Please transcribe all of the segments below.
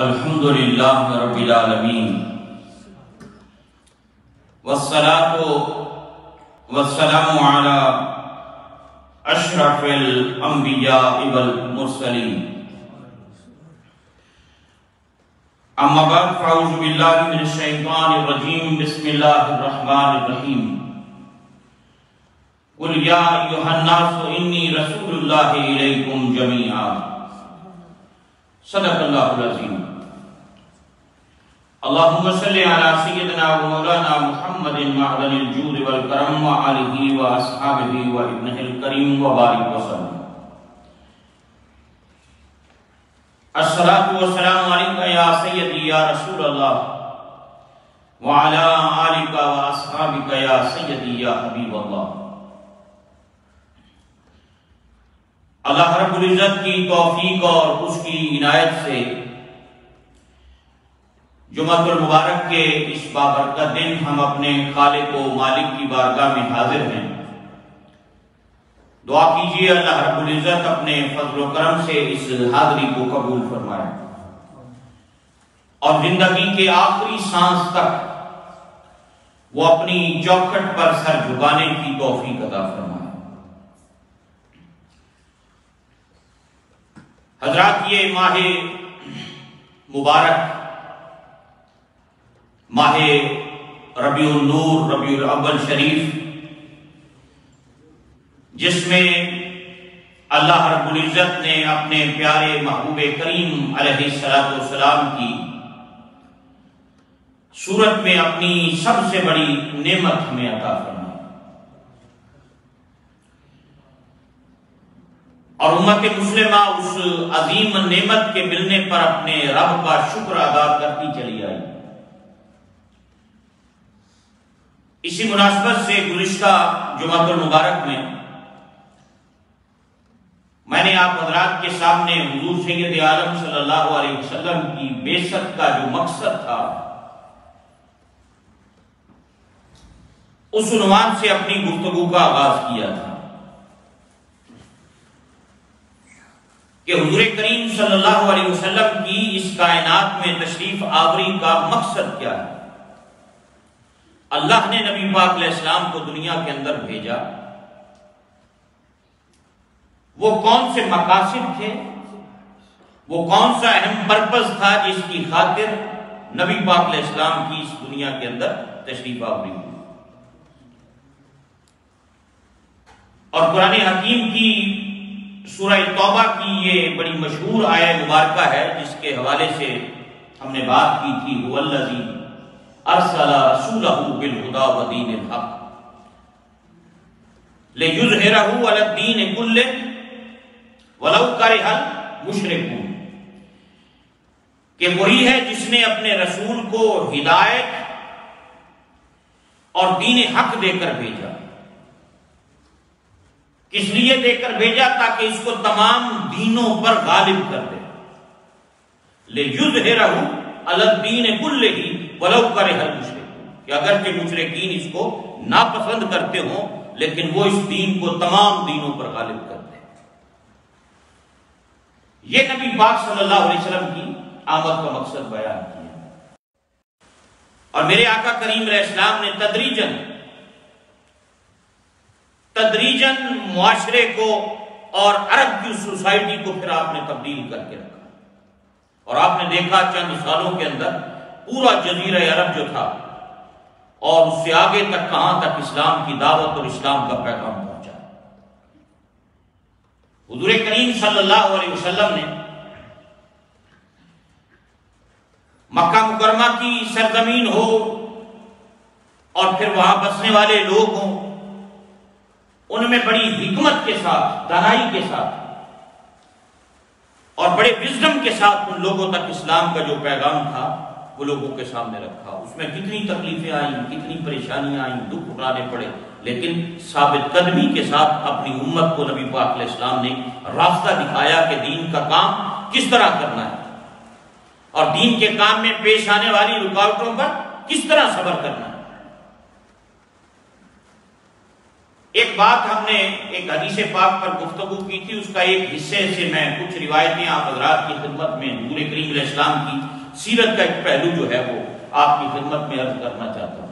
الحمد للہ رب العالمین والصلاة والسلام علی اشرف الانبیاء والمرسلین اما بعد فاعوذ باللہ من الشیطان الرجیم بسم اللہ الرحمن الرحیم قل یا ایھا الناس انی رسول اللہ الیکم جمیعا صدق اللہ العظیم اللہم صلی علی سیدنا و مولانا محمد معدن الجود والکرم وآلہ و اصحابہ و ابنہ الکریم و بارک وسلم الصلاة والسلام علیکہ یا سیدی یا رسول اللہ وعلی آلکہ و اصحابہ یا سیدی یا حبیب اللہ۔ اللہ رب العزت کی توفیق اور اس کی عنایت سے جمعۃ المبارک کے اس بابرکت دن ہم اپنے خالق و مالک کی بارگاہ میں حاضر ہیں۔ دعا کیجئے اللہ رب العزت اپنے فضل و کرم سے اس حاضری کو قبول فرمائے اور زندگی کے آخری سانس تک وہ اپنی چوکھٹ پر سر جھکانے کی توفیق عطا فرمائے۔ حضرات، یہ ماہ مبارک، ماہ ربیع النور، ربیع الاول شریف، جس میں اللہ رب العزت نے اپنے پیارے محبوب کریم علیہ السلام کی صورت میں اپنی سب سے بڑی نعمت ہمیں عطا فرمائی اور امت مسلمہ اس عظیم نعمت کے ملنے پر اپنے رب کا شکر ادا کرتی چلی آئی۔ اسی مناسبت سے گزشتہ جمعۃ المبارک میں نے آپ حضرات کے سامنے حضور سید عالم صلی اللہ علیہ وسلم کی بعثت کا جو مقصد تھا اس عنوان سے اپنی گفتگو کا آغاز کیا تھا کہ حضور کریم صلی اللہ علیہ وسلم کی اس کائنات میں تشریف آوری کا مقصد کیا ہے۔ اللہ نے نبی پاک علیہ السلام کو دنیا کے اندر بھیجا، وہ کون سے مقاصد تھے، وہ کون سا اہم پرپس تھا جس کی خاطر نبی پاک علیہ السلام کی اس دنیا کے اندر تشریف آوری ہوئی۔ اور قرآن حکیم کی سورہ توبہ کی یہ بڑی مشہور آیہ مبارکہ ہے جس کے حوالے سے ہم نے بات کی تھی، هو الذی ارسل رسولہ بالہدی ودین الحق لیظہرہ علی الدین کلہ ولو کرہ المشرکون، کہ وہی ہے جس نے اپنے رسول کو ہدایت اور دین حق دے کر بھیجا۔ کس لیے دے کر بھیجا؟ تاکہ اس کو تمام دینوں پر غالب کر دے۔ لِيُظْهِرَهُ عَلَى الدِّينِ كُلِّهِ وَلَوْ كَرِهَ الْمُشْرِكُونَ، کہ اگرچہ مشرکین اس کو ناپسند کرتے ہوں لیکن وہ اس دین کو تمام دینوں پر غالب کرتے ہیں۔ یہ نبی پاک صلی اللہ علیہ وسلم کی آمد کا مقصد بیان کیا اور میرے آقا کریم علیہ السلام نے تدریجاً معاشرے کو اور عرب کی سوسائٹی کو پھر آپ نے تبدیل کر کے رکھا اور آپ نے دیکھا چند سالوں کے اندر پورا جزیرہ عرب جو تھا اور اس سے آگے تک کہاں تک اسلام کی دعوت اور اسلام کا پیغام پہنچا۔ حضور کریم صلی اللہ علیہ وسلم نے مکہ مکرمہ کی سرزمین ہو اور پھر وہاں بسنے والے لوگ ہوں، ان میں بڑی حکمت کے ساتھ، دانائی کے ساتھ اور بڑے وزڈم کے ساتھ ان لوگوں تک اسلام کا جو پیغام تھا وہ لوگوں کے سامنے رکھا۔ اس میں کتنی تکلیفیں آئیں، کتنی پریشانیاں آئیں، دکھ اٹھانے پڑے، لیکن ثابت قدمی کے ساتھ اپنی امت کو نبی پاک علیہ السلام نے راستہ دکھایا کہ دین کا کام کس طرح کرنا ہے اور دین کے کام میں پیش آنے والی رکاوٹوں پر کس طرح صبر کرنا ہے۔ ایک بات ہم نے ایک حدیث پاک پر گفتگو کی تھی، اس کا ایک حصے سے میں کچھ روایتیں آپ حضرات کی خدمت میں حضور کریم علیہ السلام کی سیرت کا ایک پہلو جو ہے وہ آپ کی خدمت میں عرض کرنا چاہتا ہوں۔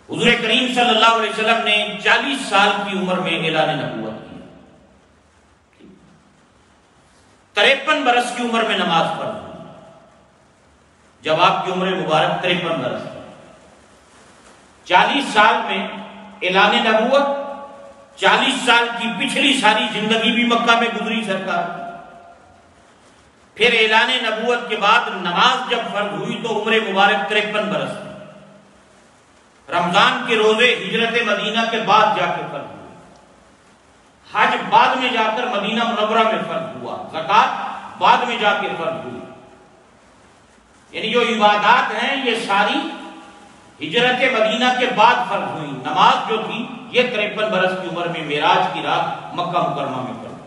حضور کریم صلی اللہ علیہ وسلم نے 40 سال کی عمر میں اعلان نبوت کی، 53 برس کی عمر میں نماز پڑھ دی۔ جب آپ کی عمر مبارک 53 برس کی، 40 سال میں اعلان نبوت، 40 سال کی پچھلی ساری زندگی بھی مکہ میں گزری سرکار، پھر اعلان نبوت کے بعد نماز جب فرض ہوئی تو عمر مبارک 53 برس میں، رمضان کے روزے ہجرت مدینہ کے بعد جا کے فرض ہوئے، حج بعد میں جا کر مدینہ منورہ میں فرض ہوا، زکوٰۃ بعد میں جا کے فرض ہوئی، یعنی جو عبادات ہیں یہ ساری ہجرت مدینہ کے بعد فرض ہوئی۔ نماز جو تھی یہ 53 برس کی عمر میں معراج کی رات مکہ مکرمہ میں فرض،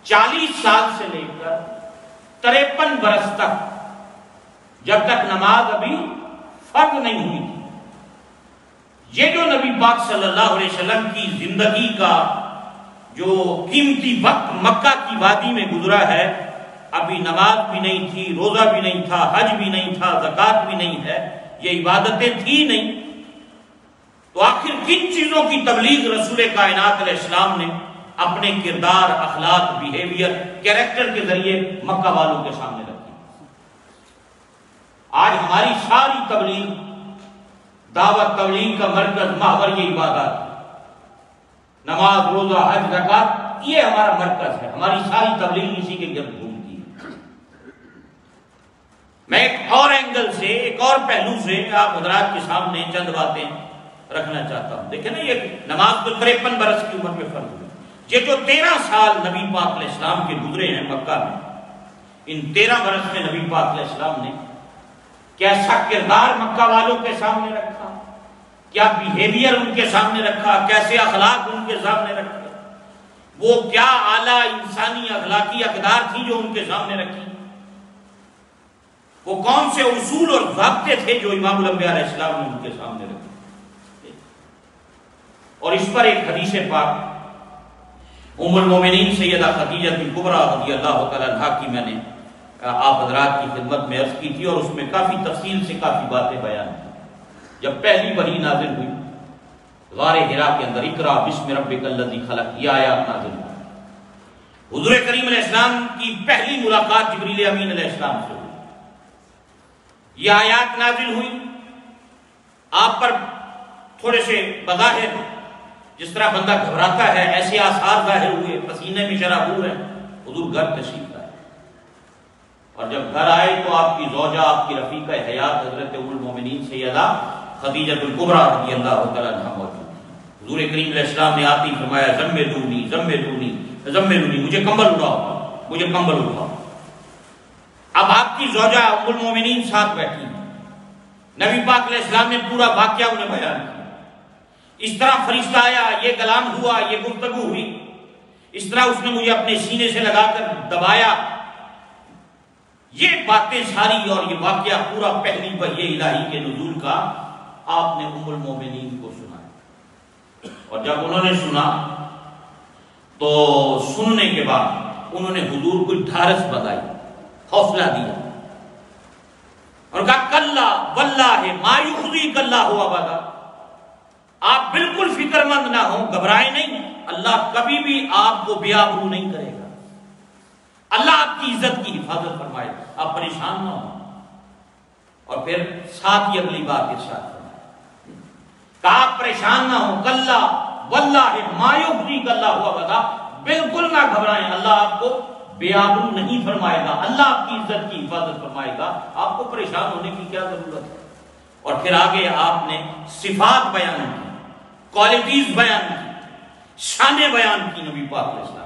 40 سال سے لے کر 53 برس تک جب تک نماز ابھی فرض نہیں ہوئی تھی، یہ جو نبی پاک صلی اللہ علیہ وسلم کی زندگی کا جو قیمتی وقت مکہ کی وادی میں گزرا ہے، ابھی نماز بھی نہیں تھی، روزہ بھی نہیں تھا، حج بھی نہیں تھا، زکوٰۃ بھی نہیں ہے، یہ عبادتیں تھی نہیں، تو آخر کن چیزوں کی تبلیغ رسول کائنات علیہ السلام نے اپنے کردار، اخلاق، بیہیویئر، کیریکٹر کے ذریعے مکہ والوں کے سامنے رکھی؟ آج ہماری ساری تبلیغ، دعوت تبلیغ کا مرکز محور یہ عبادات ہے، نماز، روزہ، حج، زکوٰۃ، یہ ہمارا مرکز ہے، ہماری ساری تبلیغ اسی کے گرد گھومتی ہے۔ میں ایک اور اینگل سے، ایک اور پہلو سے آپ حضرات کے سامنے چند باتیں رکھنا چاہتا ہوں۔ دیکھیں نا، یہ نماز تو 53 برس کی عمر میں فرض ہوئی، یہ جو 13 سال نبی پاک علیہ السلام کے گزرے ہیں مکہ میں، ان 13 برس میں نبی پاک علیہ السلام نے کیسا کردار مکہ والوں کے سامنے رکھا، کیا بیہیویئر ان کے سامنے رکھا، کیسے اخلاق ان کے سامنے رکھے، وہ کیا اعلیٰ انسانی اخلاقی اقدار تھی جو ان کے سامنے رکھی، وہ کون سے اصول اور ضابطے تھے جو امام الانبیاء علیہ السلام نے ان کے سامنے رکھے۔ اور اس پر ایک حدیث پاک ام المومنین سیدہ خدیجہ کبریٰ رضی اللہ تعالیٰ عنہا کی میں نے آپ حضرات کی خدمت میں عرض کی تھی، اور اس میں کافی تفصیل سے کافی باتیں بیان کی۔ جب پہلی وحی نازل ہوئی غار حرا کے اندر، اقرأ بسم ربک الذی خلق، یہ آیات نازل ہوئی، حضور کریم علیہ السلام کی پہلی ملاقات جبریل امین علیہ السلام سے ہوئی، یہ آیات نازل ہوئی، آپ پر تھوڑے سے بظاہر جس طرح بندہ گھبراتا ہے ایسے آثار ظاہر ہوئے، پسینے میں شرابور ہے، حضور گھر تشریف لائے، اور جب گھر آئے تو آپ کی زوجہ، آپ کی رفیقہ حیات حضرت ام المومنین سیدہ خدیجہ کبریٰ رضی اللہ تعالیٰ عنہا موجود تھی۔ حضور کریم علیہ السلام نے آتے ہی فرمایا زملونی زملونی زملونی، مجھے کمبل اڑاؤ، مجھے کمبل اڑاؤ۔ اب آپ کی زوجہ ام المومنین ساتھ بیٹھی ہیں، نبی پاک علیہ السلام نے پورا واقعہ انہیں بیان کیا، اس طرح فرشتہ آیا، یہ کلام ہوا، یہ گفتگو ہوئی، اس طرح اس نے مجھے اپنے سینے سے لگا کر دبایا، یہ باتیں ساری اور یہ واقعہ پورا پہلی وحی الہی کے نزول کا آپ نے ام المومنین کو سنا، اور جب انہوں نے سنا تو سننے کے بعد انہوں نے حضور کو ڈھارس بتائی، حوصلہ دیا، اور کہا کلا واللہ ما یخزیک اللہ ابدا، آپ بالکل فکر مند نہ ہوں، گھبرائیں نہیں، اللہ کبھی بھی آپ کو بے آبرو نہیں کرے گا، اللہ آپ کی عزت کی حفاظت فرمائے، آپ پریشان نہ ہوں۔ اور پھر ساتھ ہی اگلی بات ارشاد فرمایا، کہا آپ پریشان نہ ہوں، کلا واللہ ما یخزیک اللہ ابدا، بالکل نہ گھبرائیں، اللہ آپ کو بے آبرو نہیں فرمائے گا، اللہ آپ کی عزت کی حفاظت فرمائے گا، آپ کو پریشان ہونے کی کیا ضرورت ہے۔ اور پھر آگے آپ نے صفات بیان کی، کوالٹیز بیان کی، شانیں بیان کی نبی پاک علیہ السلام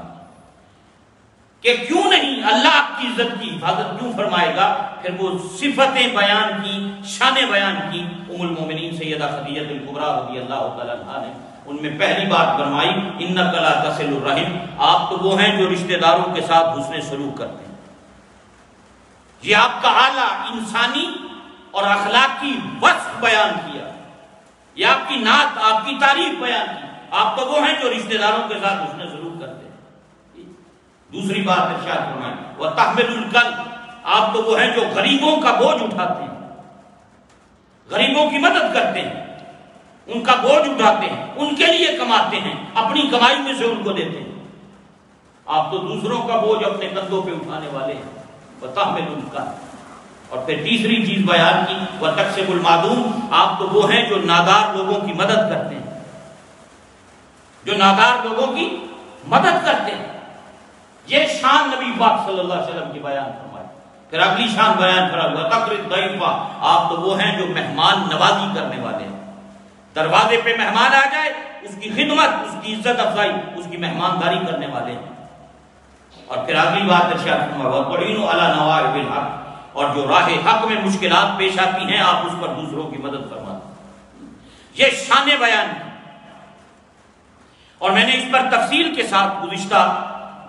کہ کیوں نہیں اللہ آپ کی عزت کی حفاظت کیوں فرمائے گا۔ پھر وہ صفتیں بیان کی، شانیں بیان کی ام المومنین سیدہ خدیجہ کبریٰ رضی اللہ تعالیٰ عنہا نے۔ ان میں پہلی بات فرمائی انک لا تصل الرحم، آپ تو وہ ہیں جو رشتہ داروں کے ساتھ حسن سلوک کرتے ہیں، یہ آپ کا اعلیٰ انسانی اور اخلاقی وصف بیان کیا، یہ آپ کی نعت، آپ کی تعریف بیان کی. آپ تو وہ ہیں جو رشتہ داروں کے ساتھ حسن سلوک کرتے ہیں. دوسری بات ارشاد فرمائیں وَتَحْمِلُ الْكَلْبَ، آپ تو وہ ہیں جو غریبوں کا بوجھ اٹھاتے ہیں، غریبوں کی مدد کرتے ہیں، ان کا بوجھ اٹھاتے ہیں، ان کے لیے کماتے ہیں، اپنی کمائی میں سے ان کو دیتے ہیں. آپ تو دوسروں کا بوجھ اپنے کندھوں پہ اٹھانے والے ہیں. وَتَحْمِلُ الْكَلْبَ. اور پھر تیسری چیز بیان کی وَتَكْسِبُ الْمَعْدُومَ، آپ تو وہ ہیں جو نادار لوگوں کی مدد کرتے ہیں، جو نادار لوگوں کی مدد کرتے ہیں. یہ شان نبی پاک صلی اللہ علیہ وسلم کی بیان فرمائی. پھر اگلی شان بیان فرمائی وَتَقْرِ الضَّيْفَ، آپ تو وہ ہیں جو مہمان نوازی کرنے والے ہیں. دروازے پہ مہمان آ جائے اس کی خدمت، اس کی عزت افزائی، اس کی مہمانداری کرنے والے ہیں. اور پھر اگلی بات ارشاد فرمایا وَتُعِينُ عَلَى نَوَائِبِ الْحَقِّ، اور جو راہ حق میں مشکلات پیش آتی ہیں آپ اس پر دوسروں کی مدد فرماتے ہیں. یہ شان بیان کی. اور میں نے اس پر تفصیل کے ساتھ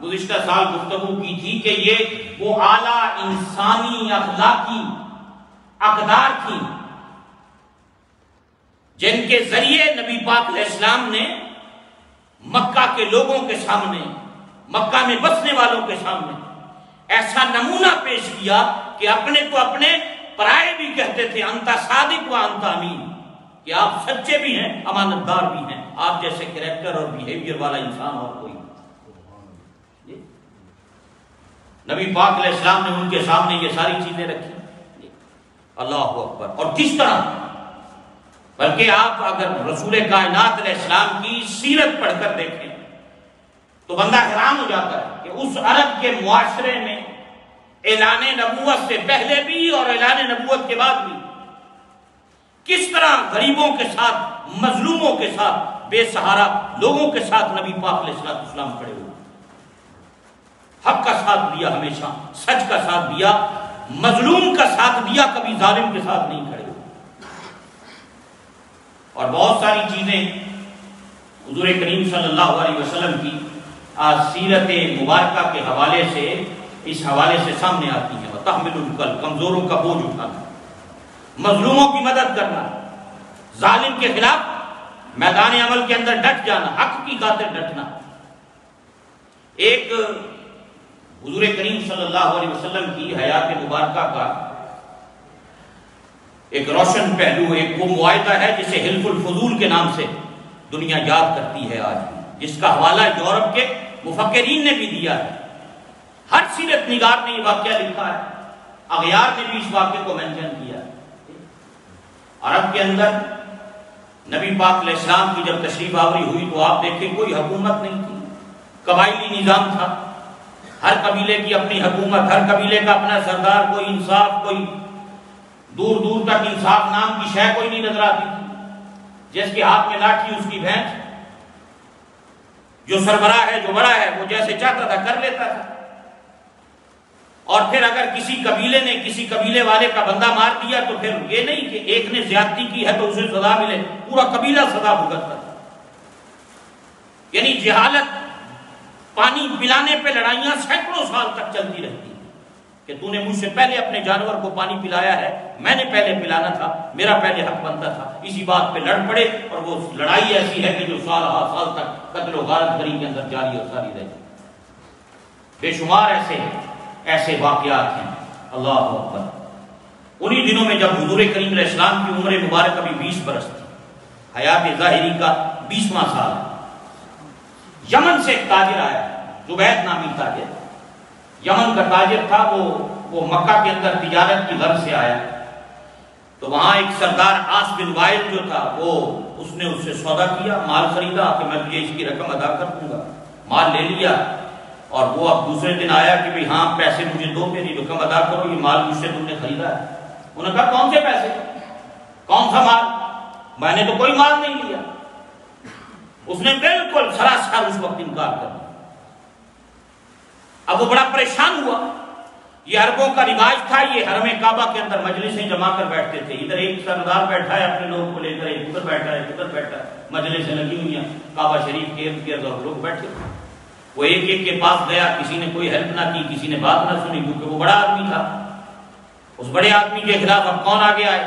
گزشتہ سال گفتگو کی تھی کہ یہ وہ اعلیٰ انسانی اخلاقی اقدار تھی جن کے ذریعے نبی پاک علیہ السلام نے مکہ کے لوگوں کے سامنے، مکہ میں بسنے والوں کے سامنے ایسا نمونہ پیش کیا کہ اپنے کو اپنے پرائے بھی کہتے تھے انتا صادق و انتا امین، کہ آپ سچے بھی ہیں، امانت دار بھی ہیں، آپ جیسے کریکٹر اور بیہیویئر والا انسان اور کوئی. نبی پاک علیہ السلام نے ان کے سامنے یہ ساری چیزیں رکھی. اللہ اکبر. اور کس طرح، بلکہ آپ اگر رسول کائنات علیہ السلام کی سیرت پڑھ کر دیکھیں تو بندہ حیران ہو جاتا ہے کہ اس عرب کے معاشرے میں اعلان نبوت سے پہلے بھی اور اعلان نبوت کے بعد بھی کس طرح غریبوں کے ساتھ، مظلوموں کے ساتھ، بے سہارا لوگوں کے ساتھ نبی پاک علیہ السلام کھڑے ہوئے. حق کا ساتھ دیا، ہمیشہ سچ کا ساتھ دیا، مظلوم کا ساتھ دیا، کبھی ظالم کے ساتھ نہیں کھڑے ہوئے. اور بہت ساری چیزیں حضور کریم صلی اللہ علیہ وسلم کی سیرت مبارکہ کے حوالے سے، اس حوالے سے سامنے آتی ہیں. وَتَحْمِلُ الْكَلْبَ، کمزوروں کا بوجھ اٹھانا، مظلوموں کی مدد کرنا، ظالم کے خلاف میدان عمل کے اندر ڈٹ جانا، حق کی خاطر ڈٹنا. ایک حضور کریم صلی اللہ علیہ وسلم کی حیات مبارکہ کا ایک روشن پہلو، ایک وہ معاہدہ ہے جسے حلف الفضول کے نام سے دنیا یاد کرتی ہے آج، جس کا حوالہ یورپ کے مفکرین نے بھی دیا ہے. ہر سیرت نگار نے یہ واقعہ لکھا ہے، اغیار نے بھی اس واقعے کو مینشن کیا ہے. عرب کے اندر نبی پاک علیہ السلام کی جب تشریف آوری ہوئی تو آپ دیکھیں کوئی حکومت نہیں تھی، قبائلی نظام تھا. ہر قبیلے کی اپنی حکومت، ہر قبیلے کا اپنا سردار، کوئی انصاف، کوئی دور دور تک انصاف نام کی شے کوئی نہیں نظر آتی تھی. جس کے ہاتھ میں لاٹھی اس کی بھینس، جو سربراہ ہے، جو بڑا ہے، وہ جیسے چاہتا تھا کر لیتا تھا. اور پھر اگر کسی قبیلے نے کسی قبیلے والے کا بندہ مار دیا تو پھر یہ نہیں کہ ایک نے زیادتی کی ہے تو اسے سزا ملے، پورا قبیلہ سزا بھگتتا تھا. یعنی جہالت، پانی پلانے پہ لڑائیاں سینکڑوں سال تک چلتی رہتی کہ تو نے مجھ سے پہلے اپنے جانور کو پانی پلایا ہے، میں نے پہلے پلانا تھا، میرا پہلے حق بنتا تھا. اسی بات پہ لڑ پڑے اور وہ لڑائی ایسی ہے کہ جو سال ہر سال تک قتل و غارت گری کے اندر جاری اور ساری رہی. بے شمار ایسے واقعات ہیں. اللہ اکبر. انہی دنوں میں جب حضور کریم علیہ السلام کی عمر مبارک ابھی 20 برس تھی، حیات ظاہری کا 20واں سال، یمن سے ایک تاجر آیا، زبید نامی تاجر. یمن کا تاجر تھا، وہ مکہ کے اندر تجارت کی غرض سے آیا. تو وہاں ایک سردار عاص بن وائل جو تھا، اس نے اس سے سودا کیا، مال خریدا کہ میں تجھے اس کی رقم ادا کر دوں گا. مال لے لیا اور وہ اب دوسرے دن آیا کہ بھئی ہاں پیسے مجھے دو، میری رقم ادا کرو، یہ مال مجھ سے تم نے خریدا ہے. انہوں نے کہا کون سے پیسے، کون سا مال، میں نے تو کوئی مال نہیں لیا. اس نے بالکل سراسر اس وقت انکار کر دیا. اب وہ بڑا پریشان ہوا. یہ عربوں کا رواج تھا، یہ حرم کعبہ کے اندر مجلسیں جما کر بیٹھتے تھے. ادھر ایک سردار بیٹھا ہے اپنے لوگوں کو لے کر، ایک ادھر بیٹھا ہے، ادھر بیٹھا ہے، مجلسیں لگی ہوئی ہیں کعبہ شریف کے ارد گرد اور لوگ بیٹھے. وہ ایک ایک کے پاس گیا، کسی نے کوئی ہیلپ نہ کی، کسی نے بات نہ سنی، کیونکہ وہ بڑا آدمی تھا. اس بڑے آدمی کے خلاف اب کون آگے آئے؟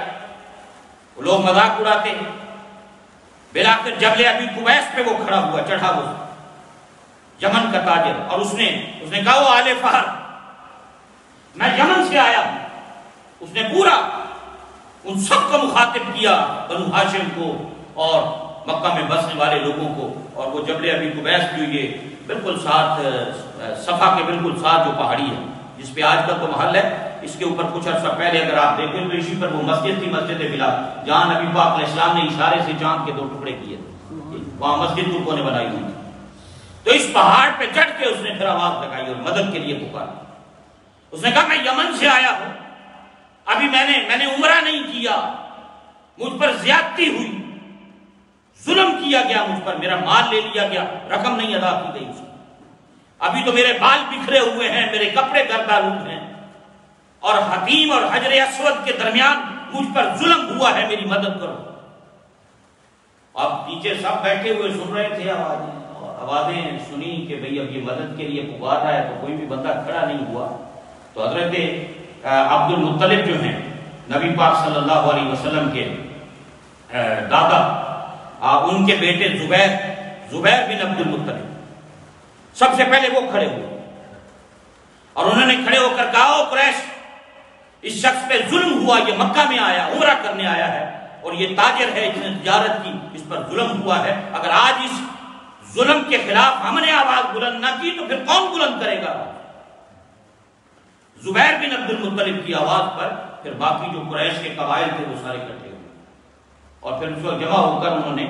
وہ لوگ مذاق اڑاتے ہیں. بالآخر جبل ابی قبیس پہ وہ کھڑا ہوا، چڑھا وہ یمن کا تاجر، اور اس نے کہا وہ آل فہر میں یمن سے آیا ہوں۔ اس نے پورا ان سب کو مخاطب کیا، بنو ہاشم کو اور مکہ میں بسنے والے لوگوں کو، اور وہ جبل ابی قبیس جو یہ بالکل ساتھ صفا کے بالکل ساتھ جو پہاڑی ہے جس پہ آج کل تو محل ہے، اس کے اوپر کچھ عرصہ پہلے اگر آپ دیکھیں تو اسی پر وہ مسجد تھی، مسجد بلال، جہاں نبی پاک علیہ السلام نے اشارے سے چاند کے 2 ٹکڑے کیے تھے، وہاں مسجد ترکوں نے بنائی ہوئی تھی۔ تو اس پہاڑ پہ چڑھ کے اس نے پھر آواز لگائی اور مدد کے لیے پکارا۔ اس نے کہا میں یمن سے آیا ہوں، ابھی میں نے عمرہ نہیں کیا، مجھ پر زیادتی ہوئی، ظلم کیا گیا مجھ پر، میرا مال لے لیا گیا، رقم نہیں ادا کی گئی، ابھی تو میرے بال بکھرے ہوئے ہیں، میرے کپڑے گردآلود ہیں، اور حتیم اور حجر اسود کے درمیان مجھ پر ظلم ہوا ہے، میری مدد کرو۔ اب نیچے سب بیٹھے ہوئے سن رہے تھے آوازیں سنی کہ بھئی اب یہ مدد کے لیے پکار رہا ہے، تو کوئی بھی بندہ کھڑا نہیں ہوا۔ تو حضرت عبد المطلب جو ہیں نبی پاک صلی اللہ علیہ وسلم کے دادا، ان کے بیٹے زبیر بن عبد المطلب سب سے پہلے وہ کھڑے ہوئے، اور انہوں نے کھڑے ہو کر کہا او قریش، اس شخص پہ ظلم ہوا، یہ مکہ میں آیا، عمرہ کرنے آیا ہے، اور یہ تاجر ہے، اس نے تجارت کی، اس پر ظلم ہوا ہے، اگر آج اس ظلم کے خلاف ہم نے آواز بلند نہ کی تو پھر کون بلند کرے گا؟ زبیر بن عبد المطلب کی آواز پر پھر باقی جو قریش کے قبائل تھے وہ سارے اکٹھے ہوئے، اور پھر اس وقت جمع ہو کر انہوں نے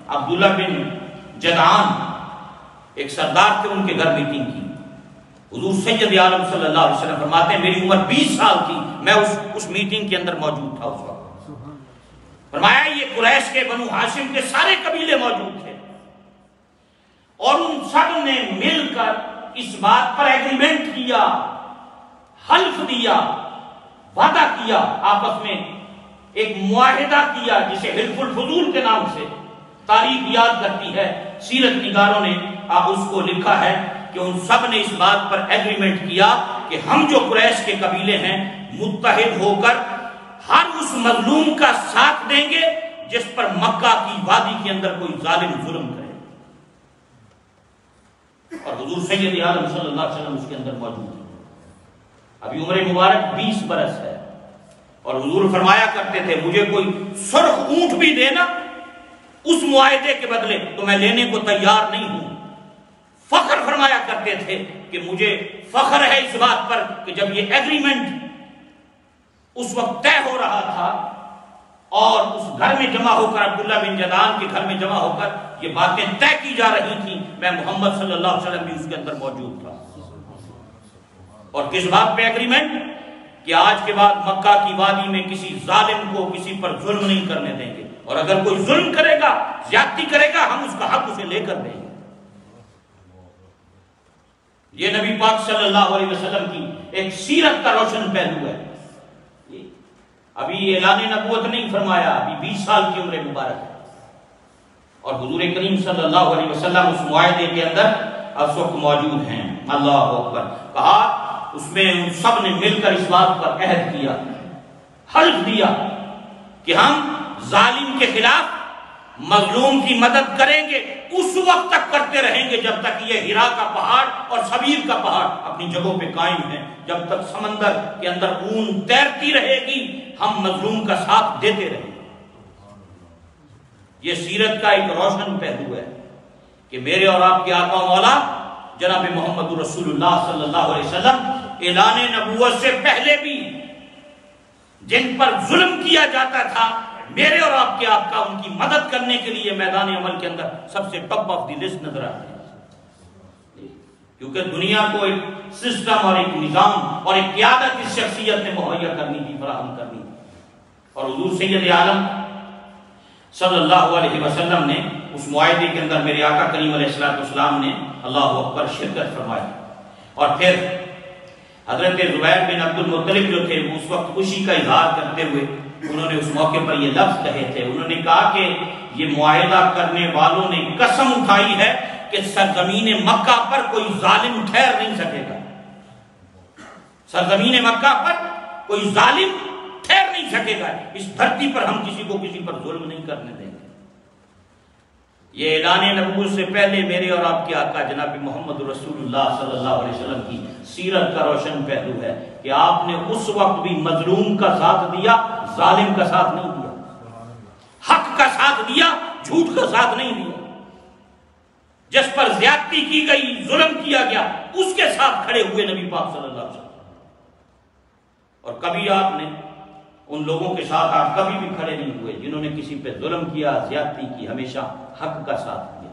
عبداللہ بن جدعان ایک سردار تھے، ان کے گھر میٹنگ کی۔ حضور سید عالم صلی اللہ علیہ وسلم فرماتے ہیں میری عمر 20 سال تھی، میں اس میٹنگ کے اندر موجود تھا اس وقت۔ فرمایا یہ قریش کے بنو ہاشم کے سارے قبیلے موجود تھے، اور ان سب نے مل کر اس بات پر ایگریمنٹ کیا، حلف دیا، وعدہ کیا، آپس میں ایک معاہدہ کیا جسے حلف الفضول کے نام سے تاریخ یاد کرتی ہے۔ سیرت نگاروں نے اس کو لکھا ہے کہ ان سب نے اس بات پر ایگریمنٹ کیا کہ ہم جو قریش کے قبیلے ہیں متحد ہو کر ہر اس مظلوم کا ساتھ دیں گے جس پر مکہ کی وادی کے اندر کوئی ظالم ظلم کرے، اور حضور سید عالم صلی اللہ علیہ وسلم اس کے اندر موجود ہے۔ ابھی عمر مبارک 20 برس ہے، اور حضور فرمایا کرتے تھے مجھے کوئی سرخ اونٹ بھی دینا اس معاہدے کے بدلے تو میں لینے کو تیار نہیں ہوں۔ فخر فرمایا کرتے تھے کہ مجھے فخر ہے اس بات پر کہ جب یہ ایگریمنٹ اس وقت طے ہو رہا تھا اور اس گھر میں جمع ہو کر عبداللہ بن جدعان کے گھر میں جمع ہو کر یہ باتیں طے کی جا رہی تھیں، میں محمد صلی اللہ علیہ وسلم بھی اس کے اندر موجود تھا۔ اور کس بات پہ ایگریمنٹ؟ کہ آج کے بعد مکہ کی وادی میں کسی ظالم کو کسی پر ظلم نہیں کرنے دیں گے، اور اگر کوئی ظلم کرے گا، زیادتی کرے گا، ہم اس کا حق اسے لے کر دیں گے۔ یہ نبی پاک صلی اللہ علیہ وسلم کی ایک سیرت کا روشن پہلو ہے۔ ابھی اعلان نبوت نہیں فرمایا، ابھی 20 سال کی عمر مبارک ہے، اور حضور کریم صلی اللہ علیہ وسلم اس معاہدے کے اندر اس وقت موجود ہیں۔ اللہ اکبر کہا، اس میں ان سب نے مل کر اس بات پر عہد کیا، حلف دیا کہ ہم ظالم کے خلاف مظلوم کی مدد کریں گے، اس وقت تک کرتے رہیں گے جب تک یہ ہرا کا پہاڑ اور سبیر کا پہاڑ اپنی جگہوں پہ قائم ہیں، جب تک سمندر کے اندر اون تیرتی رہے گی ہم مظلوم کا ساتھ دیتے رہیں گے۔ یہ سیرت کا ایک روشن پہلو ہے کہ میرے اور آپ کے آقا و مولا جناب محمد رسول اللہ صلی اللہ علیہ وسلم اعلان نبوت سے پہلے بھی جن پر ظلم کیا جاتا تھا، میرے اور آپ کے آقا ان کی مدد کرنے کے لیے میدان عمل کے اندر سب سے ٹاپ آف دی لسٹ نظر آتے ہیں، کیونکہ دنیا کو ایک سسٹم اور ایک نظام اور ایک قیادت اس شخصیت نے مہیا کرنی تھی، فراہم کرنی تھی، اور حضور سید عالم صلی اللہ علیہ وسلم نے اس معاہدے کے اندر میرے آقا کریم علیہ السلام نے اللہ اکبر شرکت فرمائی۔ اور پھر حضرت زبیر بن عبد المطلب جو تھے اس وقت خوشی کا اظہار کرتے ہوئے انہوں نے اس موقع پر یہ لفظ کہے تھے، انہوں نے کہا کہ یہ معاہدہ کرنے والوں نے قسم اٹھائی ہے کہ سرزمین مکہ پر کوئی ظالم ٹھہر نہیں سکے گا، سرزمین مکہ پر کوئی ظالم ٹھہر نہیں سکے گا، اس دھرتی پر ہم کسی کو کسی پر ظلم نہیں کرنے دیں گے۔ یہ اعلان نبوت سے پہلے میرے اور آپ کے آقا جناب محمد رسول اللہ صلی اللہ علیہ وسلم کی سیرت کا روشن پہلو ہے کہ آپ نے اس وقت بھی مظلوم کا ساتھ دیا، ظالم کا ساتھ نہیں دیا، حق کا ساتھ دیا، جھوٹ کا ساتھ نہیں دیا، جس پر زیادتی کی گئی، ظلم کیا گیا، اس کے ساتھ کھڑے ہوئے نبی پاک صلی اللہ علیہ وسلم۔ اور کبھی آپ نے ان لوگوں کے ساتھ آپ کبھی بھی کھڑے نہیں ہوئے جنہوں نے کسی پہ ظلم کیا، زیادتی کی، ہمیشہ حق کا ساتھ دیا۔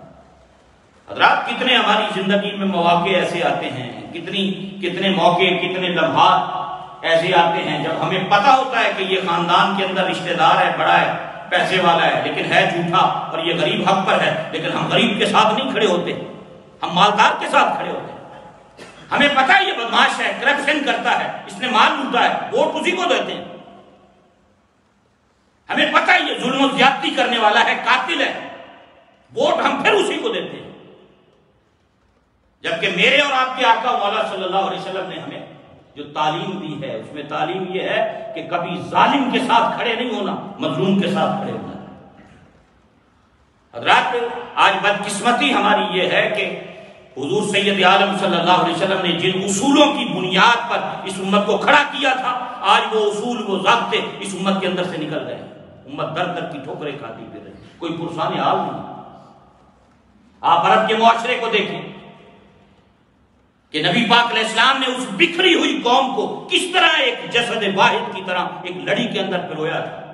حضرات کتنے ہماری زندگی میں مواقع ایسے آتے ہیں، کتنے موقع، کتنے لمحات ایسے آتے ہیں جب ہمیں پتہ ہوتا ہے کہ یہ خاندان کے اندر رشتہ دار ہے، بڑا ہے، پیسے والا ہے، لیکن ہے جھوٹا اور یہ غریب حق پر ہے، لیکن ہم غریب کے ساتھ نہیں کھڑے ہوتے، ہم مالدار کے ساتھ کھڑے ہوتے ہیں۔ ہمیں پتہ ہے یہ بدماش ہے، کرپشن کرتا ہے، اس نے مال لوٹا ہے، ووٹ اسی کو دیتے ہیں۔ ہمیں پتہ ہے یہ ظلم و زیادتی کرنے والا ہے، قاتل ہے، ووٹ ہم پھر اسی کو دیتے ہیں۔ جبکہ میرے اور آپ کے آقا مولا صلی اللہ علیہ وسلم نے ہمیں جو تعلیم دی ہے، اس میں تعلیم یہ ہے کہ کبھی ظالم کے ساتھ کھڑے نہیں ہونا، مظلوم کے ساتھ کھڑے ہونا۔ حضرات آج بدقسمتی ہماری یہ ہے کہ حضور سید عالم صلی اللہ علیہ وسلم نے جن اصولوں کی بنیاد پر اس امت کو کھڑا کیا تھا، آج وہ اصول، وہ ضابطے اس امت کے اندر سے نکل گئے۔ امت در در کی ٹھوکریں کھاتی پھر رہی، کوئی پرسان حال نہیں۔ آپ عرب کے معاشرے کو دیکھیں کہ نبی پاک علیہ السلام نے اس بکھری ہوئی قوم کو کس طرح ایک جسد واحد کی طرح ایک لڑی کے اندر پرویا تھا،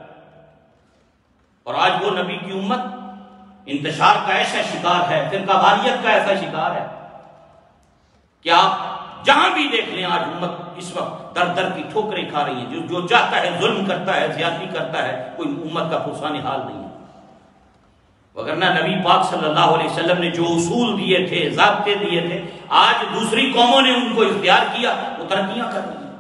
اور آج وہ نبی کی امت انتشار کا ایسا شکار ہے، فرقہ واریت کا ایسا شکار ہے کہ آپ جہاں بھی دیکھ لیں آج امت اس وقت در در کی ٹھوکریں کھا رہی ہیں۔ جو چاہتا ہے ظلم کرتا ہے، زیادتی کرتا ہے، کوئی امت کا پرسان حال نہیں ہے۔ وگرنہ نبی پاک صلی اللہ علیہ وسلم نے جو اصول دیے تھے، ضابطے دیے تھے، آج دوسری قوموں نے ان کو اختیار کیا، وہ ترقیاں کر رہی ہیں۔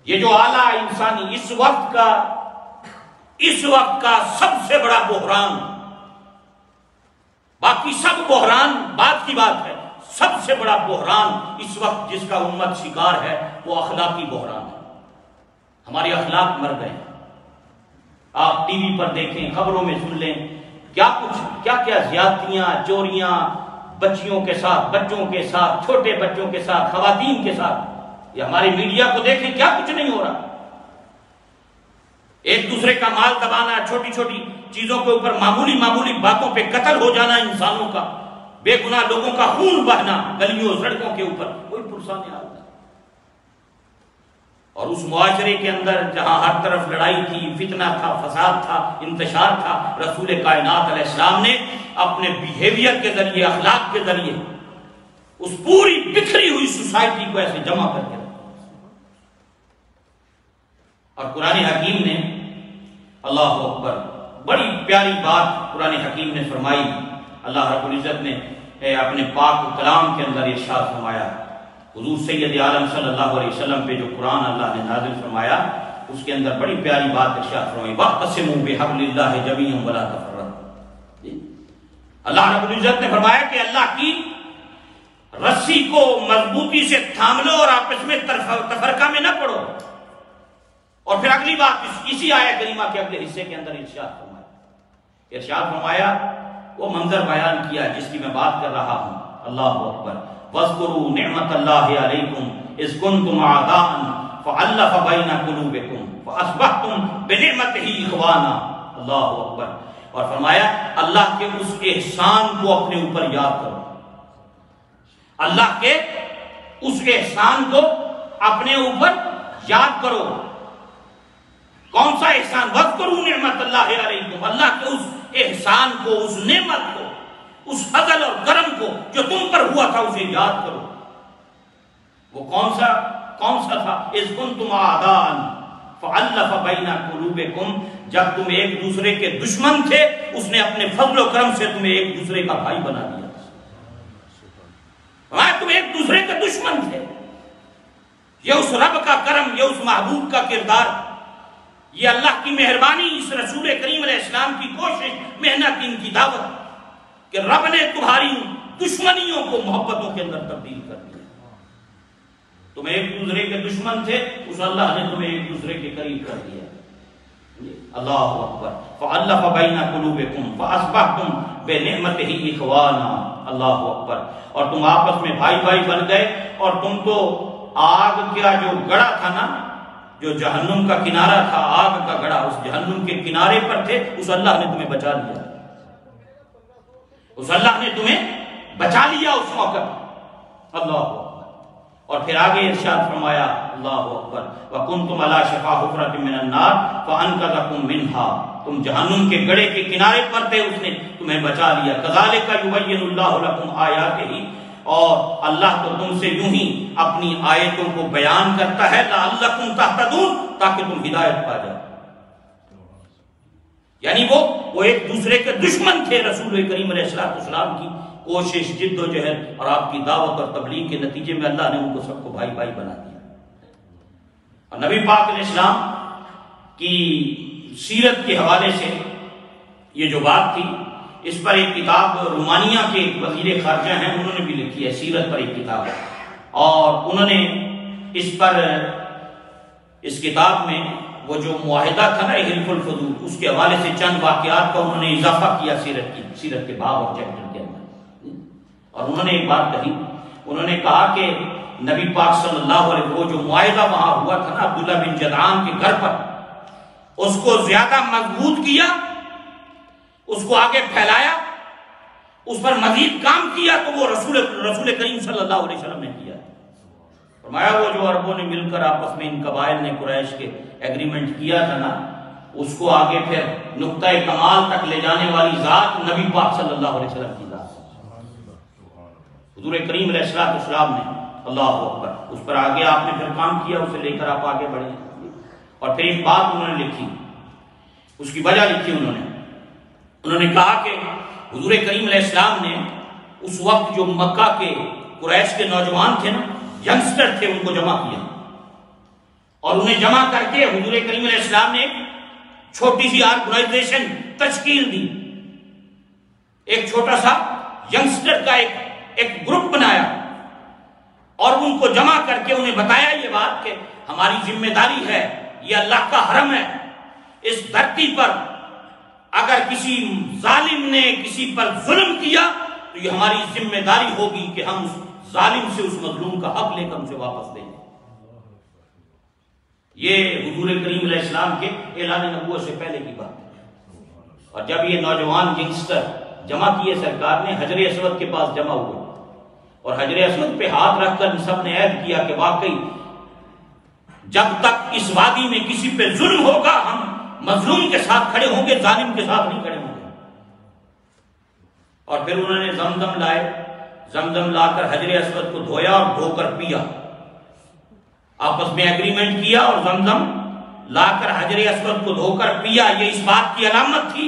یہ جو اعلیٰ انسانی اس وقت کا سب سے بڑا بحران، باقی سب بحران بعد کی بات ہے، سب سے بڑا بحران اس وقت جس کا امت شکار ہے وہ اخلاقی بحران ہے۔ ہمارے اخلاق مر گئے۔ آپ ٹی وی پر دیکھیں، خبروں میں سن لیں، کیا زیادتیاں، چوریاں بچیوں کے ساتھ، بچوں کے ساتھ، چھوٹے بچوں کے ساتھ، خواتین کے ساتھ۔ یہ ہمارے میڈیا کو دیکھیں، کیا کچھ نہیں ہو رہا۔ ایک دوسرے کا مال دبانا، چھوٹی چھوٹی چیزوں کے اوپر معمولی باتوں پہ قتل ہو جانا انسانوں کا، بے گناہ لوگوں کا خون بہنا گلیوں سڑکوں کے اوپر، کوئی پرسان حال نہیں۔ اور اس معاشرے کے اندر جہاں ہر طرف لڑائی تھی، فتنہ تھا، فساد تھا، انتشار تھا، رسول کائنات علیہ السلام نے اپنے بیہیویئر کے ذریعے، اخلاق کے ذریعے اس پوری بکھری ہوئی سوسائٹی کو ایسے جمع کر کے رکھا۔ اور قرآن حکیم نے، اللہ اکبر، بڑی پیاری بات قرآن حکیم نے فرمائی۔ اللہ رب العزت نے اپنے پاک کلام کے اندر ارشاد فرمایا، حضور سید عالم صلی اللہ علیہ وسلم پہ جو قرآن اللہ نے نازل فرمایا، اس کے اندر بڑی پیاری بات ارشاد فرمائی، وَاعْتَصِمُوا بِحَبْلِ اللَّهِ جَمِيعًا وَلَا تَفَرَّقُوا۔ اللہ رب العزت نے فرمایا کہ اللہ کی رسی کو مضبوطی سے تھام لو اور آپس میں تفرقہ میں نہ پڑو۔ اور پھر اگلی بات اسی آیت کریمہ کے اگلے حصے کے اندر ارشاد فرمایا وہ منظر بیان کیا جس کی میں بات کر رہا ہوں۔ اللہ اکبر، وَاذْكُرُوا نِعْمَةَ اللَّهِ عَلَيْكُمْ إِذْ كُنْتُمْ أَعْدَاءً فَأَلَّفَ بَيْنَ قُلُوبِكُمْ فَأَصْبَحْتُمْ بِنِعْمَتِهِ إِخْوَانًا۔ اللہ اکبر، اور فرمایا اللہ کے اس احسان کو اپنے اوپر یاد کرو، اللہ کے اس احسان کو اپنے اوپر یاد کرو۔ کون سا احسان؟ وَاذْكُرُوا نِعْمَةَ اللَّهِ عَلَيْكُمْ، اللہ کے اس احسان کو، اس نعمت کو، اس فضل اور کرم کو جو تم پر ہوا تھا، اسے یاد کرو۔ وہ کون سا تھا؟ اِذْ كُنْتُمْ أَعْدَاءً فَأَلَّفَ بَيْنَ قُلُوبِكُمْ، جب تم ایک دوسرے کے دشمن تھے، اس نے اپنے فضل و کرم سے تمہیں ایک دوسرے کا بھائی بنا دیا۔ تم ایک دوسرے کے دشمن تھے۔ یہ اس رب کا کرم، یہ اس محبوب کا کردار، یہ اللہ کی مہربانی، اس رسول کریم علیہ السلام کی کوشش، محنت، ان کی دعوت کہ رب نے تمہاری دشمنیوں کو محبتوں کے اندر تبدیل کر دیا۔ تم ایک دوسرے کے دشمن تھے، اس اللہ نے تمہیں ایک دوسرے کے قریب کر دیا۔ اللہ اکبر. فَأَلَّفَ بَيْنَ قُلُوبِكُمْ فَأَصْبَحْتُمْ بِنِعْمَتِهِ إِخْوَانًا. اللہ اکبر. اور تم آپس میں بھائی بھائی بن گئے، اور تم تو آگ کا جو گڑھا تھا نا، جو جہنم کا کنارہ تھا، آگ کا گڑھا، اس جہنم کے کنارے پر تھے، اس اللہ نے تمہیں بچا لیا. اس اللہ نے تمہیں بچا لیا اس موقع پر. اللہ اکبر. اور پھر آگے ارشاد فرمایا اللہ اکبر وَكُنْتُمْ عَلَى شَفَا حُفْرَةٍ مِّنَ النَّارِ فَأَنْقَذَكُم مِّنْهَا. تم جہنم کے گڑھے کے کنارے پر تھے، اس نے تمہیں بچا لیا. كَذَلِكَ يُبَيِّنُ اللَّهُ لَكُمْ آيَاتِهِ. اور اللہ تو تم سے یوں ہی اپنی آیتوں کو بیان کرتا ہے لَعَلَّكُمْ تَهْتَدُونَ، تاکہ تم ہدایت پا جاؤ. یعنی وہ ایک دوسرے کے دشمن تھے. رسول کریم علیہ السلام کی کوشش، جد و جہد اور آپ کی دعوت اور تبلیغ کے نتیجے میں اللہ نے ان کو سب کو بھائی بھائی بنا دیا. اور نبی پاک علیہ السلام کی سیرت کے حوالے سے یہ جو بات تھی، اس پر ایک کتاب رومانیہ کے ایک وزیر خارجہ ہیں، انہوں نے بھی لکھی ہے سیرت پر ایک کتاب، اور انہوں نے اس کتاب میں وہ جو معاہدہ تھا نا حلف الفضول، اس کے حوالے سے چند واقعات کا انہوں نے اضافہ کیا سیرت کے باب اور چیپٹر کے اندر. اور انہوں نے ایک بات کہی، انہوں نے کہا کہ نبی پاک صلی اللہ علیہ وسلم، وہ جو معاہدہ وہاں ہوا تھا نا عبداللہ بن جدعان کے گھر پر، اس کو زیادہ مضبوط کیا، اس کو آگے پھیلایا، اس پر مزید کام کیا تو وہ رسول کریم صلی اللہ علیہ وسلم نے کیا. فرمایا وہ جو عربوں نے مل کر آپس میں ان قبائل نے قریش کے ایگریمنٹ کیا تھا نا، اس کو آگے پھر نقطۂ کمال تک لے جانے والی ذات نبی پاک صلی اللہ علیہ وسلم کی ذات، حضور کریم علیہ السلام نے. اللہ اکبر. اس پر آگے آپ نے پھر کام کیا، اسے لے کر آپ آگے بڑھے. اور پھر ایک بات انہوں نے لکھی، اس کی وجہ لکھی انہوں نے کہا کہ حضور کریم علیہ السلام نے اس وقت جو مکہ کے قریش کے نوجوان تھے نا، ینگسٹر تھے، ان کو جمع کیا، اور انہیں جمع کر کے حضور کریم علیہ السلام نے چھوٹی سی آرگنائزیشن تشکیل دی. ایک چھوٹا سا ینگسٹر کا ایک گروپ بنایا، اور ان کو جمع کر کے انہیں بتایا یہ بات کہ ہماری ذمہ داری ہے، یہ اللہ کا حرم ہے، اس دھرتی پر اگر کسی ظالم نے کسی پر ظلم کیا تو یہ ہماری ذمہ داری ہوگی کہ ہم اس ظالم سے اس مظلوم کا حق لے کر اسے واپس دیں گے. یہ حضور کریم علیہ السلام کے اعلان نبوت سے پہلے کی بات ہے. اور جب یہ نوجوان گینگسٹر جمع کیے، سرکار نے حجر اسود کے پاس جمع ہوئے، اور حجر اسود پہ ہاتھ رکھ کر سب نے عہد کیا کہ واقعی جب تک اس وادی میں کسی پہ ظلم ہوگا ہم مظلوم کے ساتھ کھڑے ہوں گے، ظالم کے ساتھ نہیں کھڑے ہوں گے. اور پھر انہوں نے زمزم لائے، زمزم لا کر حجر اسود کو دھویا اور دھو کر پیا، آپس میں ایگریمنٹ کیا اور زمزم لا کر حجر اسود کو دھو کر پیا. یہ اس بات کی علامت تھی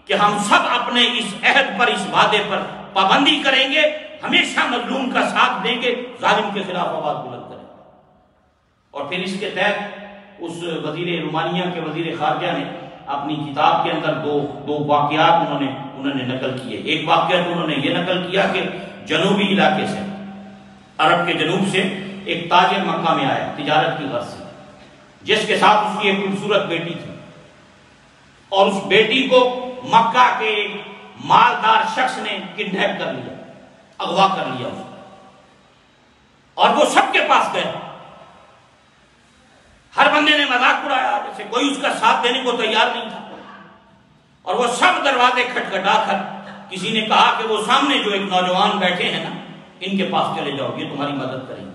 کہ ہم سب اپنے اس عہد پر، اس وعدے پر پابندی کریں گے، ہمیشہ مظلوم کا ساتھ دیں گے، ظالم کے خلاف آواز بلند کریں گے. اور پھر اس کے تحت اس وزیر رومانیہ کے وزیر خارجہ نے اپنی کتاب کے اندر دو واقعات انہوں نے نقل کیے. ایک واقعہ تو انہوں نے یہ نقل کیا کہ جنوبی علاقے سے، عرب کے جنوب سے ایک تاجر مکہ میں آیا تجارت کی غرض سے، جس کے ساتھ اس کی ایک خوبصورت بیٹی تھی، اور اس بیٹی کو مکہ کے مالدار شخص نے کڈنیپ کر لیا، اغوا کر لیا اس کو. اور وہ سب کے پاس گئے، ہر بندے نے مذاق اڑایا، جیسے کوئی اس کا ساتھ دینے کو تیار نہیں تھا. اور وہ سب دروازے کھٹکھٹا کر کسی نے کہا کہ وہ سامنے جو ایک نوجوان بیٹھے ہیں نا، ان کے پاس چلے جاؤ، یہ تمہاری مدد کریں گے.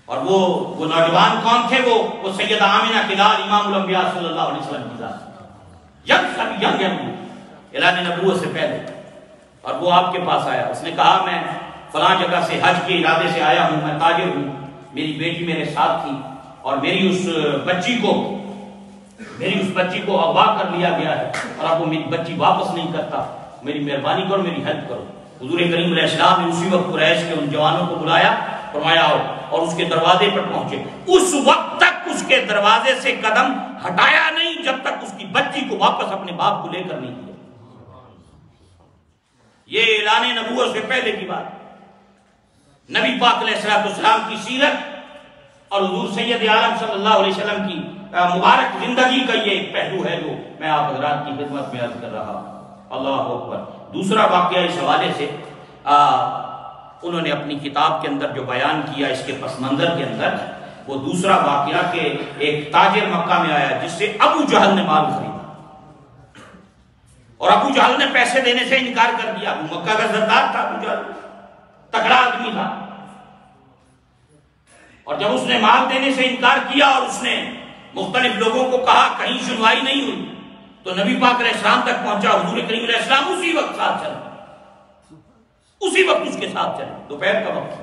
اور وہ نوجوان کون تھے؟ وہ سیدہ آمنہ کے لال امام الانبیاء صلی اللہ علیہ وسلم کی ذات، ینگ اعلان نبوت سے پہلے. اور وہ آپ کے پاس آیا، اس نے کہا میں فلاں جگہ سے حج کے ارادے سے آیا ہوں، میں تاجر ہوں، میری بیٹی میرے ساتھ تھی، اور میری اس بچی کو اغوا کر لیا گیا ہے، اور اب وہ میری بچی واپس نہیں کرتا، میری مہربانی کرو، میری ہیلپ کرو. حضور کریم علیہ السلام نے اسی وقت قریش کے ان جوانوں کو بلایا، فرمایا آؤ، اور اس کے دروازے پر پہنچے. اس وقت تک اس کے دروازے سے قدم ہٹایا نہیں جب تک اس کی بچی کو واپس اپنے باپ کو لے کر نہیں دیا. یہ اعلان نبوت سے پہلے کی بات. نبی پاک علیہ السلام کی سیرت اور حضور سید عالم صلی اللہ علیہ وسلم کی مبارک زندگی کا یہ ایک پہلو ہے جو میں آپ حضرات کی خدمت میں عرض کر رہا ہوں۔ اللہ اکبر۔ دوسرا واقعہ اس حوالے سے انہوں نے اپنی کتاب کے اندر جو بیان کیا اس کے پس منظر کے اندر، وہ دوسرا واقعہ کہ ایک تاجر مکہ میں آیا جس سے ابو جہل نے مال خریدا، اور ابو جہل نے پیسے دینے سے انکار کر دیا۔ ابو مکہ کا سردار تھا ابو جہل، تگڑا آدمی تھا، اور جب اس نے مال دینے سے انکار کیا اور اس نے مختلف لوگوں کو کہا، کہیں سنوائی نہیں ہوئی، تو نبی پاک علیہ السلام تک پہنچا۔ حضور کریم علیہ السلام اسی وقت ساتھ چلے، اسی وقت اس کے ساتھ چلے۔ دوپہر کا وقت،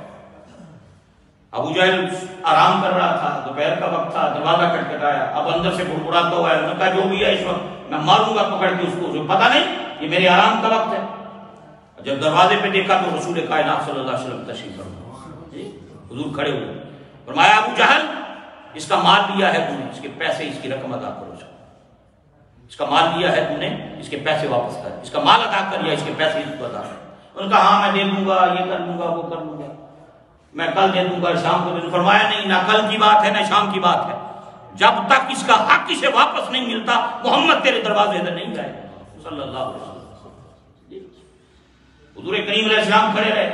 ابو جہل آرام کر رہا تھا، دوپہر کا وقت تھا، دروازہ کھٹکھٹایا، اب اندر سے بڑبڑاتا ہوا ہے، انہوں نے کہا جو بھی ہے اس وقت میں ماروں گا پکڑ کے اس کو، جو پتہ نہیں یہ میرے آرام کا وقت ہے۔ جب دروازے پہ دیکھا تو رسول کائنات صلی اللہ علیہ وسلم تشریف فرما، حضور کھڑے ہوئے، فرمایا ابو جہل اس کا مال لیا ہے تو نے، اس کے پیسے اس کی رقم ادا کرو، اس کا مال لیا ہے تو نے، اس کے پیسے واپس کر، اس کا مال ادا کر یا اس کے پیسے اس کو ادا کر۔ انہوں نے کہا ہاں میں دے دوں گا، یہ کر لوں گا، وہ کر لوں گا، میں کل دے دوں گا، شام کو دے دوں۔ فرمایا نہیں، نہ کل کی بات ہے نہ شام کی بات ہے، جب تک اس کا حق اسے واپس نہیں ملتا محمد تیرے دروازے سے نہیں جائے صلی اللہ علیہ وسلم۔ حضور کریم علیہ السلام کھڑے رہے،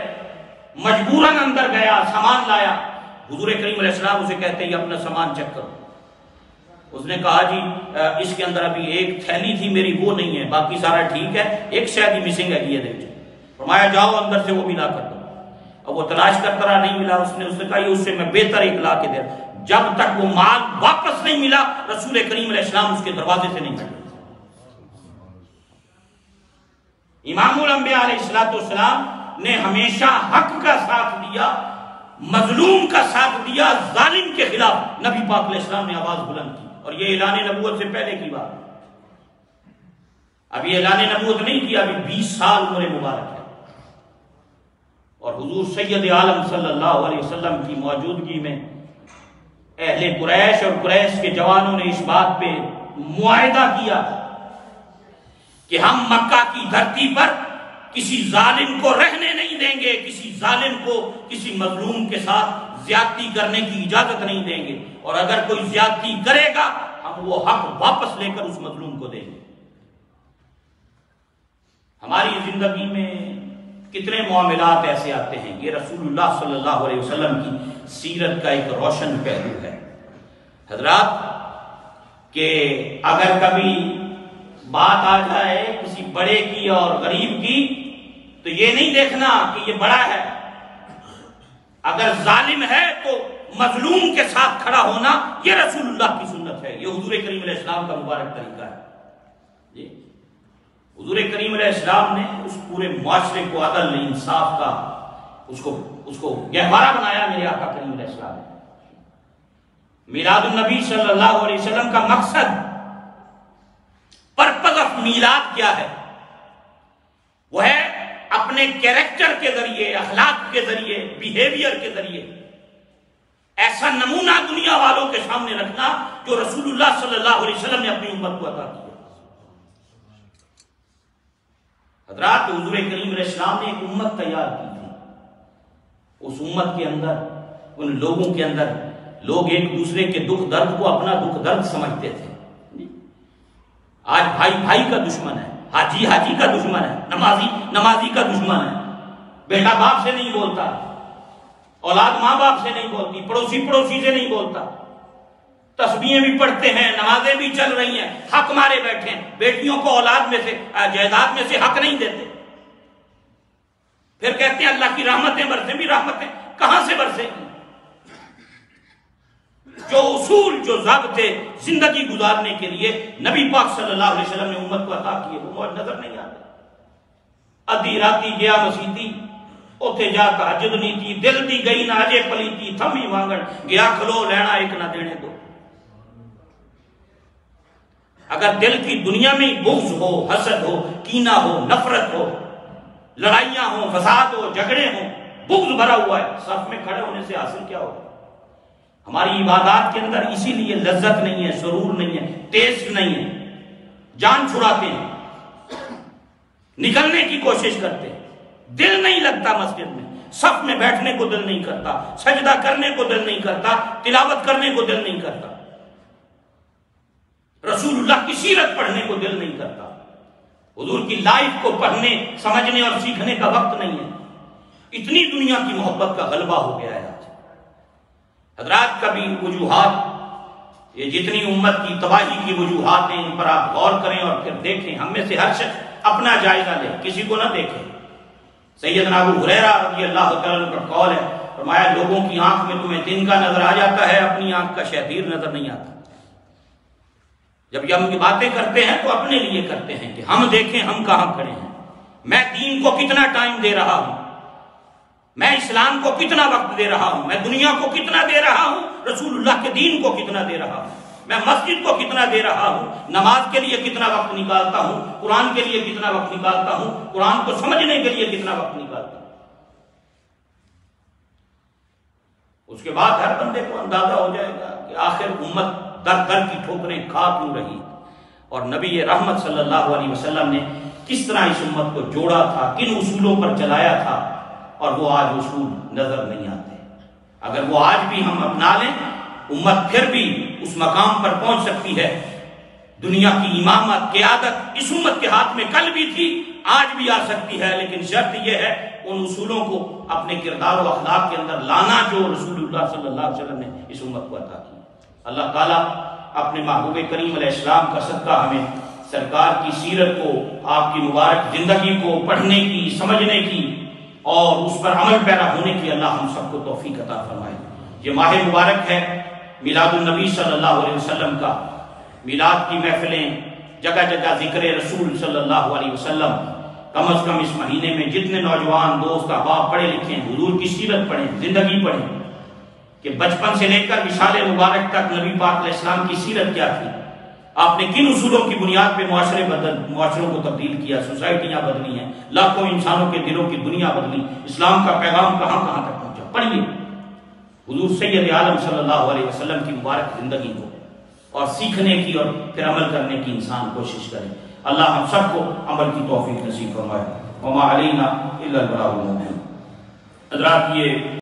مجبوراً اندر گیا، سامان لایا۔ حضور کریم علیہ السلام اسے کہتے ہیں اپنا سامان چیک کرو۔ اس نے کہا جی اس کے اندر ابھی ایک تھیلی تھی میری، وہ نہیں ہے، باقی سارا ٹھیک ہے، ایک شاید ہی مسنگ ہے، یہ دیکھو۔ فرمایا جاؤ اندر سے وہ بھی لا کر دو۔ اب وہ تلاش کرتا رہا، نہیں ملا، اس نے کہا یہ اس سے میں بہتر ایک لا کے دے رہا۔ جب تک وہ مال واپس نہیں ملا رسول کریم علیہ السلام اس کے دروازے سے نہیں ہٹے۔ امام الانبیاء علیہ السلام نے ہمیشہ حق کا ساتھ دیا، مظلوم کا ساتھ دیا، ظالم کے خلاف نبی پاک علیہ السلام نے آواز بلند کی، اور یہ اعلان نبوت سے پہلے کی بات، ابھی اعلان نبوت نہیں کیا، ابھی 20 سال عمر مبارک ہے، اور حضور سید عالم صلی اللہ علیہ وسلم کی موجودگی میں اہل قریش اور قریش کے جوانوں نے اس بات پہ معاہدہ کیا کہ ہم مکہ کی دھرتی پر کسی ظالم کو رہنے نہیں دیں گے، کسی ظالم کو کسی مظلوم کے ساتھ زیادتی کرنے کی اجازت نہیں دیں گے، اور اگر کوئی زیادتی کرے گا ہم وہ حق واپس لے کر اس مظلوم کو دیں گے۔ ہماری زندگی میں کتنے معاملات ایسے آتے ہیں، یہ رسول اللہ صلی اللہ علیہ وسلم کی سیرت کا ایک روشن پہلو ہے حضرات، کہ اگر کبھی بات آ جائے کسی بڑے کی اور غریب کی تو یہ نہیں دیکھنا کہ یہ بڑا ہے، اگر ظالم ہے تو مظلوم کے ساتھ کھڑا ہونا یہ رسول اللہ کی سنت ہے، یہ حضور کریم علیہ السلام کا مبارک طریقہ ہے۔ جی حضور کریم علیہ السلام نے اس پورے معاشرے کو عدل انصاف کا اس کو گہوارہ بنایا میرے آقا کریم علیہ السلام نے۔ میلاد النبی صلی اللہ علیہ وسلم کا مقصد، پرپز آف میلاد کیا ہے؟ وہ ہے اپنے کیریکٹر کے ذریعے، اخلاق کے ذریعے، بیہیویئر کے ذریعے ایسا نمونہ دنیا والوں کے سامنے رکھنا جو رسول اللہ صلی اللہ علیہ وسلم نے اپنی امت کو عطا کیا۔ حضرات حضور کریم علیہ السلام نے ایک امت تیار کی تھی، اس امت کے اندر، ان لوگوں کے اندر لوگ ایک دوسرے کے دکھ درد کو اپنا دکھ درد سمجھتے تھے۔ آج بھائی بھائی کا دشمن ہے، حاجی حاجی کا دشمن ہے، نمازی نمازی کا دشمن ہے، بیٹا باپ سے نہیں بولتا، اولاد ماں باپ سے نہیں بولتی، پڑوسی پڑوسی سے نہیں بولتا، تسبیحیں بھی پڑھتے ہیں، نمازیں بھی چل رہی ہیں، حق مارے بیٹھے ہیں، بیٹیوں کو اولاد میں سے جائیداد میں سے حق نہیں دیتے، پھر کہتے ہیں اللہ کی رحمتیں برسیں، بھی رحمتیں کہاں سے برسیں گی؟ جو اصول، جو ضابطے زندگی گزارنے کے لیے نبی پاک صلی اللہ علیہ وسلم نے امت کو عطا کیے وہ موج نظر نہیں آتے۔ ادھی راتی گیا مسیتی اوتھے جا تہجد نہیں تھی، دل دی گئی نہ اجے پلیتی، تھمی وانگن گیا کھلو لینا ایک نہ دینے دو۔ اگر دل کی دنیا میں بغض ہو، حسد ہو، کینہ ہو، نفرت ہو، لڑائیاں ہوں، فساد ہو، جھگڑے ہوں، بغض بھرا ہوا ہے، صف میں کھڑے ہونے سے حاصل کیا ہوگا؟ ہماری عبادات کے اندر اسی لیے لذت نہیں ہے، سرور نہیں ہے، ٹیسٹ نہیں ہے، جان چھڑاتے ہیں، نکلنے کی کوشش کرتے ہیں، دل نہیں لگتا مسجد میں، صف میں بیٹھنے کو دل نہیں کرتا، سجدہ کرنے کو دل نہیں کرتا، تلاوت کرنے کو دل نہیں کرتا، رسول اللہ کی سیرت پڑھنے کو دل نہیں کرتا، حضور کی لائف کو پڑھنے سمجھنے اور سیکھنے کا وقت نہیں ہے۔ اتنی دنیا کی محبت کا غلبہ ہو گیا ہے آج۔ حضرات کبھی وجوہات، یہ جتنی امت کی تباہی کی وجوہات ہیں، ان پر آپ غور کریں اور پھر دیکھیں۔ ہم میں سے ہر شخص اپنا جائزہ لے، کسی کو نہ دیکھیں۔ سیدنا ابو ہریرہ رضی اللہ تعالیٰ عنہ کا قول ہے، فرمایا لوگوں کی آنکھ میں تمہیں دن کا نظر آ جاتا ہے، اپنی آنکھ کا شہدیر نظر نہیں آتا۔ جب یہ ہم کی باتیں کرتے ہیں تو اپنے لیے کرتے ہیں کہ ہم دیکھیں ہم کہاں کھڑے ہیں، میں دین کو کتنا ٹائم دے رہا ہوں، میں اسلام کو کتنا وقت دے رہا ہوں، میں دنیا کو کتنا دے رہا ہوں، رسول اللہ کے دین کو کتنا دے رہا ہوں، میں مسجد کو کتنا دے رہا ہوں، نماز کے لیے کتنا وقت نکالتا ہوں، قرآن کے لیے کتنا وقت نکالتا ہوں، قرآن کو سمجھنے کے لیے کتنا وقت نکالتا ہوں۔ اس کے بعد ہر بندے کو اندازہ ہو جائے گا کہ آخر امت در در کی ٹھوکریں کھا کیوں رہی، اور نبی رحمت صلی اللہ علیہ وسلم نے کس طرح اس امت کو جوڑا تھا، کن اصولوں پر چلایا تھا، اور وہ آج اصول نظر نہیں آتے۔ اگر وہ آج بھی ہم اپنا لیں، امت پھر بھی اس مقام پر پہنچ سکتی ہے۔ دنیا کی امامت، قیادت اس امت کے ہاتھ میں کل بھی تھی، آج بھی آ سکتی ہے، لیکن شرط یہ ہے ان اصولوں کو اپنے کردار و اخلاق کے اندر لانا جو رسول اللہ صلی اللہ علیہ وسلم نے اس امت کو عطا کی۔ اللہ تعالیٰ اپنے محبوب کریم علیہ السلام کا صدقہ ہمیں سرکار کی سیرت کو، آپ کی مبارک زندگی کو پڑھنے کی، سمجھنے کی اور اس پر عمل پیرا ہونے کی اللہ ہم سب کو توفیق عطا فرمائے۔ یہ ماہ مبارک ہے میلاد النبی صلی اللہ علیہ وسلم کا۔ میلاد کی محفلیں، جگہ جگہ ذکر رسول صلی اللہ علیہ وسلم۔ کم از کم اس مہینے میں جتنے نوجوان دوست احباب پڑھے لکھیں، حضور کی سیرت پڑھیں، زندگی پڑھیں، کہ بچپن سے لے کر وصال مبارک تک نبی پاک علیہ السلام کی سیرت کیا تھی، آپ نے کن اصولوں کی بنیاد پہ معاشروں کو تبدیل کیا، سوسائٹیاں بدلی ہیں، لاکھوں انسانوں کے دلوں کی دنیا بدلی، اسلام کا پیغام کہاں کہاں تک پہنچا۔ پڑھیے حضور سید عالم صلی اللہ علیہ وسلم کی مبارک زندگی کو، اور سیکھنے کی اور پھر عمل کرنے کی انسان کوشش کرے۔ اللہ ہم سب کو عمل کی توفیق نصیب فرمائے۔ وما علینا الا البلاغ المبین۔ حضرات یہ